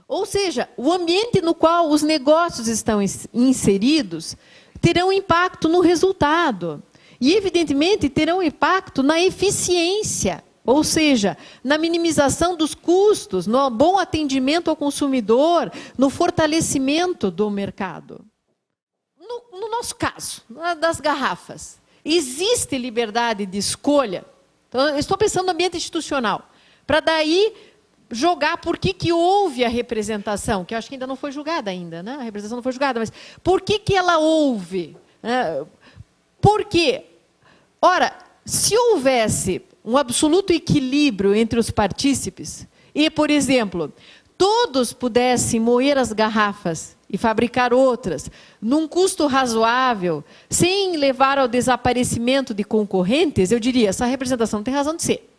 Ou seja, o ambiente no qual os negócios estão inseridos terão impacto no resultado. E, evidentemente, terão impacto na eficiência, ou seja, na minimização dos custos, no bom atendimento ao consumidor, no fortalecimento do mercado. No nosso caso, das garrafas, existe liberdade de escolha? Então, eu estou pensando no ambiente institucional, para daí jogar por que houve a representação, que eu acho que ainda não foi julgada ainda, né? A representação não foi julgada, mas por que ela houve? Por quê? Ora, se houvesse um absoluto equilíbrio entre os partícipes, e, por exemplo, todos pudessem moer as garrafas e fabricar outras, num custo razoável, sem levar ao desaparecimento de concorrentes, eu diria, essa representação tem razão de ser.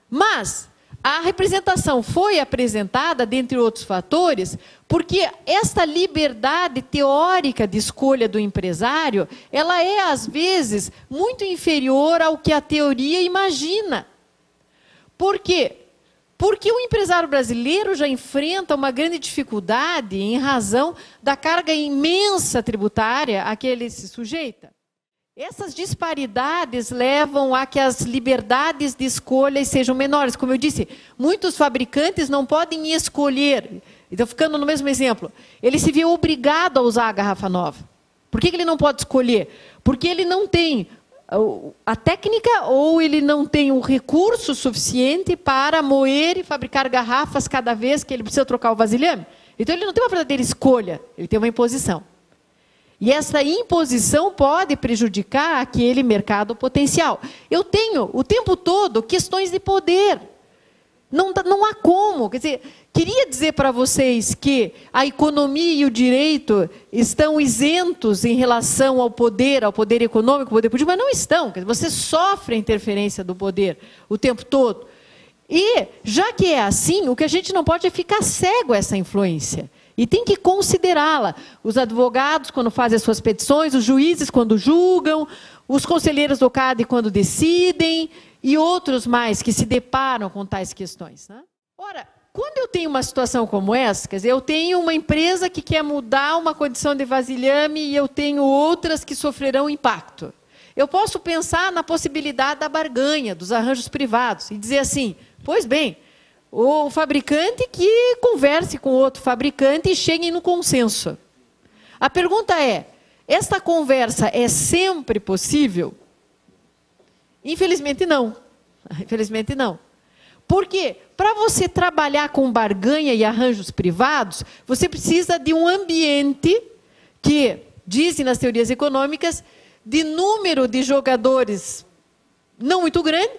Mas a representação foi apresentada, dentre outros fatores, porque esta liberdade teórica de escolha do empresário, ela é, às vezes, muito inferior ao que a teoria imagina. Por quê? Porque o empresário brasileiro já enfrenta uma grande dificuldade em razão da carga imensa tributária a que ele se sujeita. Essas disparidades levam a que as liberdades de escolha sejam menores. Como eu disse, muitos fabricantes não podem escolher. Então, ficando no mesmo exemplo, ele se vê obrigado a usar a garrafa nova. Por que ele não pode escolher? Porque ele não tem a técnica ou ele não tem o recurso suficiente para moer e fabricar garrafas cada vez que ele precisa trocar o vasilhame. Então, ele não tem uma verdadeira escolha, ele tem uma imposição. E essa imposição pode prejudicar aquele mercado potencial. Eu tenho, o tempo todo, questões de poder. Não há como. Quer dizer, queria dizer para vocês que a economia e o direito estão isentos em relação ao poder econômico, ao poder político, mas não estão. Quer dizer, você sofre a interferência do poder o tempo todo. E, já que é assim, o que a gente não pode é ficar cego a essa influência. E tem que considerá-la. Os advogados, quando fazem as suas petições, os juízes, quando julgam, os conselheiros do CAD, quando decidem, e outros mais que se deparam com tais questões, né? Ora, quando eu tenho uma situação como essa, quer dizer, eu tenho uma empresa que quer mudar uma condição de vasilhame e eu tenho outras que sofrerão impacto. Eu posso pensar na possibilidade da barganha, dos arranjos privados, e dizer assim, pois bem, o fabricante que converse com outro fabricante e cheguem no consenso. A pergunta é, esta conversa é sempre possível? Infelizmente não. Infelizmente não. Porque, para você trabalhar com barganha e arranjos privados, você precisa de um ambiente que, dizem nas teorias econômicas, de número de jogadores não muito grande,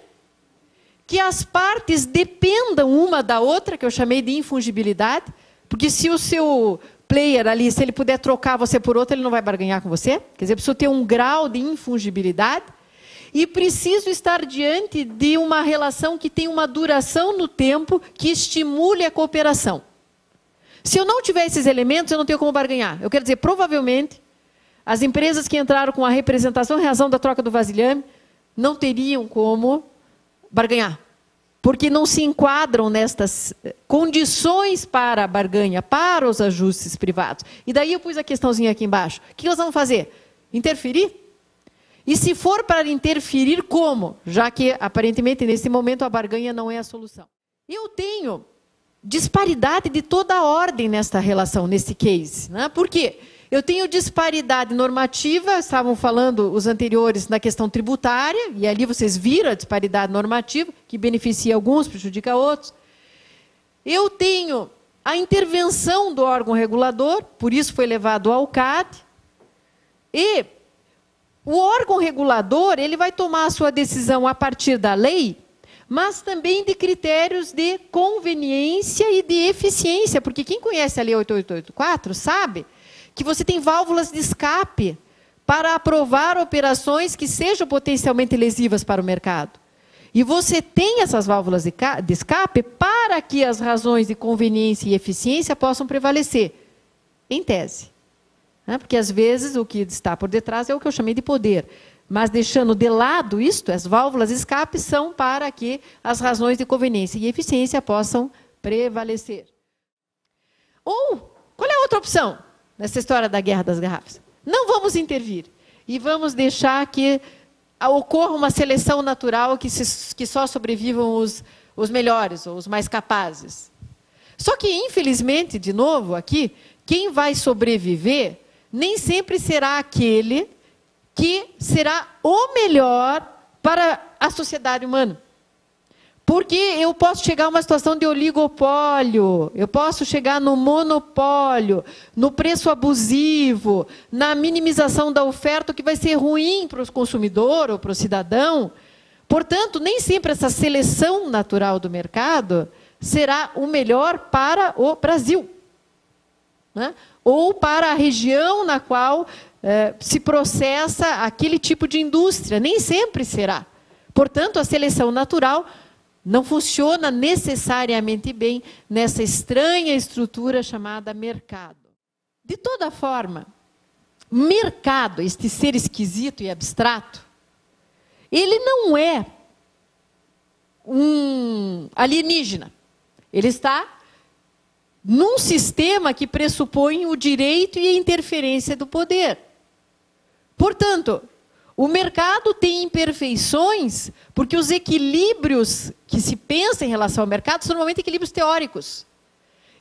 que as partes dependam uma da outra, que eu chamei de infungibilidade, porque se o seu player ali, se ele puder trocar você por outro, ele não vai barganhar com você. Quer dizer, precisa ter um grau de infungibilidade e preciso estar diante de uma relação que tem uma duração no tempo que estimule a cooperação. Se eu não tiver esses elementos, eu não tenho como barganhar. Eu quero dizer, provavelmente, as empresas que entraram com a representação em razão da troca do vasilhame não teriam como barganhar, porque não se enquadram nestas condições para a barganha, para os ajustes privados. E daí eu pus a questãozinha aqui embaixo. O que elas vão fazer? Interferir? E se for para interferir, como? Já que, aparentemente, nesse momento, a barganha não é a solução. Eu tenho disparidade de toda a ordem nesta relação, nesse case, né? Por quê? Eu tenho disparidade normativa, estavam falando os anteriores na questão tributária, e ali vocês viram a disparidade normativa, que beneficia alguns, prejudica outros. Eu tenho a intervenção do órgão regulador, por isso foi levado ao CAD, e o órgão regulador ele vai tomar a sua decisão a partir da lei, mas também de critérios de conveniência e de eficiência, porque quem conhece a Lei 8884 sabe que você tem válvulas de escape para aprovar operações que sejam potencialmente lesivas para o mercado. E você tem essas válvulas de escape para que as razões de conveniência e eficiência possam prevalecer, em tese. Porque, às vezes, o que está por detrás é o que eu chamei de poder. Mas, deixando de lado isto, as válvulas de escape são para que as razões de conveniência e eficiência possam prevalecer. Ou, qual é a outra opção nessa história da guerra das garrafas? Não vamos intervir e vamos deixar que ocorra uma seleção natural que só sobrevivam os melhores, ou os mais capazes. Só que, infelizmente, de novo, aqui, quem vai sobreviver nem sempre será aquele que será o melhor para a sociedade humana. Porque eu posso chegar a uma situação de oligopólio, eu posso chegar no monopólio, no preço abusivo, na minimização da oferta, que vai ser ruim para o consumidor ou para o cidadão. Portanto, nem sempre essa seleção natural do mercado será o melhor para o Brasil, né? Ou para a região na qual se processa aquele tipo de indústria. Nem sempre será. Portanto, a seleção natural não funciona necessariamente bem nessa estranha estrutura chamada mercado. De toda forma, mercado, este ser esquisito e abstrato, ele não é um alienígena. Ele está num sistema que pressupõe o direito e a interferência do poder. Portanto, o mercado tem imperfeições, porque os equilíbrios que se pensa em relação ao mercado são normalmente equilíbrios teóricos.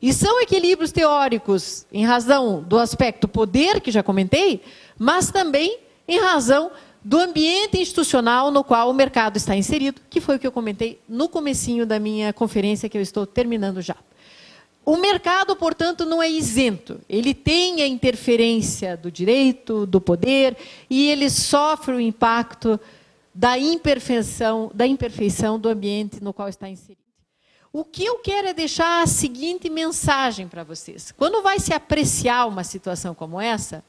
E são equilíbrios teóricos em razão do aspecto poder, que já comentei, mas também em razão do ambiente institucional no qual o mercado está inserido, que foi o que eu comentei no comecinho da minha conferência, que eu estou terminando já. O mercado, portanto, não é isento. Ele tem a interferência do direito, do poder, e ele sofre o impacto da imperfeição do ambiente no qual está inserido. O que eu quero é deixar a seguinte mensagem para vocês. Quando vai se apreciar uma situação como essa,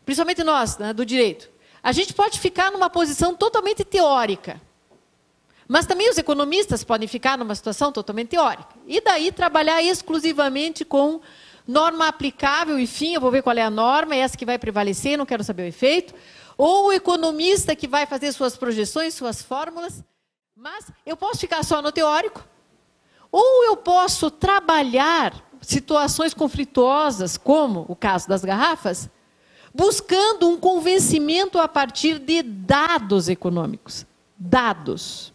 principalmente nós, né, do direito, a gente pode ficar numa posição totalmente teórica. Mas também os economistas podem ficar numa situação totalmente teórica. E daí trabalhar exclusivamente com norma aplicável, enfim, eu vou ver qual é a norma, é essa que vai prevalecer, não quero saber o efeito. Ou o economista que vai fazer suas projeções, suas fórmulas. Mas eu posso ficar só no teórico. Ou eu posso trabalhar situações conflituosas, como o caso das garrafas, buscando um convencimento a partir de dados econômicos. Dados.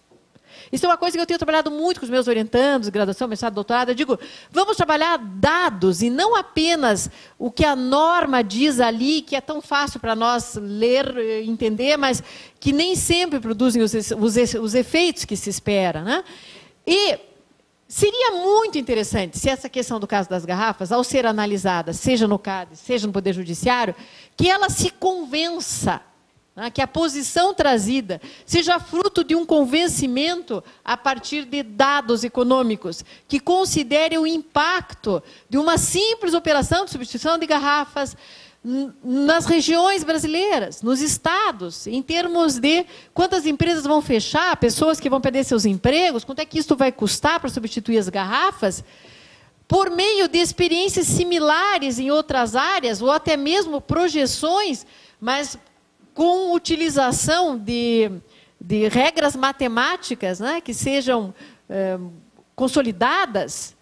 Isso é uma coisa que eu tenho trabalhado muito com os meus orientandos, graduação, mestrado, doutorado. Eu digo, vamos trabalhar dados e não apenas o que a norma diz ali, que é tão fácil para nós ler, entender, mas que nem sempre produzem os efeitos que se espera, né? E seria muito interessante se essa questão do caso das garrafas, ao ser analisada, seja no CAD, seja no Poder Judiciário, que ela se convença, que a posição trazida seja fruto de um convencimento a partir de dados econômicos, que considere o impacto de uma simples operação de substituição de garrafas nas regiões brasileiras, nos estados, em termos de quantas empresas vão fechar, pessoas que vão perder seus empregos, quanto é que isso vai custar para substituir as garrafas, por meio de experiências similares em outras áreas, ou até mesmo projeções, mas com utilização de regras matemáticas, né, que sejam consolidadas,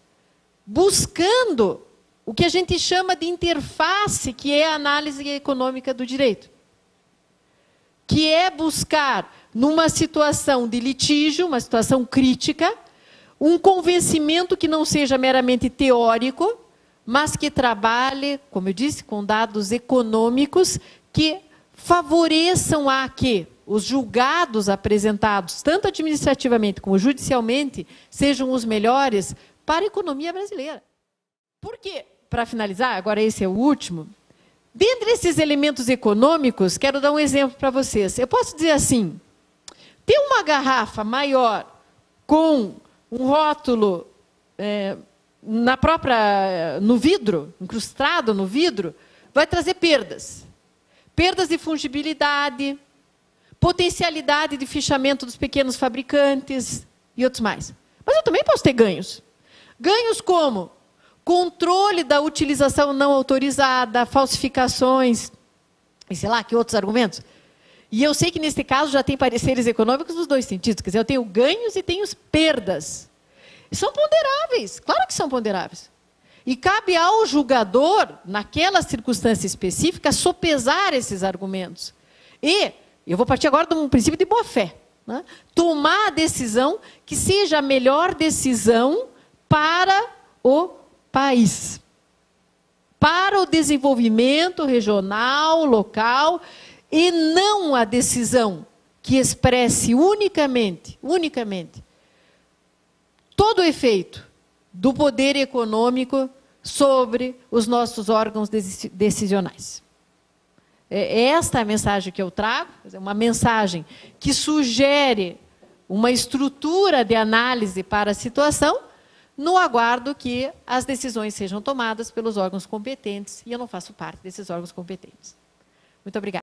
buscando o que a gente chama de interface, que é a análise econômica do direito. Que é buscar, numa situação de litígio, uma situação crítica, um convencimento que não seja meramente teórico, mas que trabalhe, como eu disse, com dados econômicos que favoreçam a que os julgados apresentados, tanto administrativamente como judicialmente, sejam os melhores para a economia brasileira. Por quê? Para finalizar, agora esse é o último, dentre esses elementos econômicos, quero dar um exemplo para vocês. Eu posso dizer assim, ter uma garrafa maior com um rótulo no vidro, incrustado no vidro, vai trazer perdas. Perdas de fungibilidade, potencialidade de fichamento dos pequenos fabricantes e outros mais. Mas eu também posso ter ganhos. Ganhos como controle da utilização não autorizada, falsificações, e sei lá, que outros argumentos. E eu sei que, nesse caso, já tem pareceres econômicos nos dois sentidos. Quer dizer, eu tenho ganhos e tenho perdas. E são ponderáveis, claro que são ponderáveis. E cabe ao julgador, naquela circunstância específica, sopesar esses argumentos. E eu vou partir agora de um princípio de boa-fé, né? Tomar a decisão que seja a melhor decisão para o país, para o desenvolvimento regional, local, e não a decisão que expresse unicamente todo o efeito do poder econômico sobre os nossos órgãos decisionais. É esta a mensagem que eu trago, uma mensagem que sugere uma estrutura de análise para a situação, no aguardo que as decisões sejam tomadas pelos órgãos competentes, e eu não faço parte desses órgãos competentes. Muito obrigada.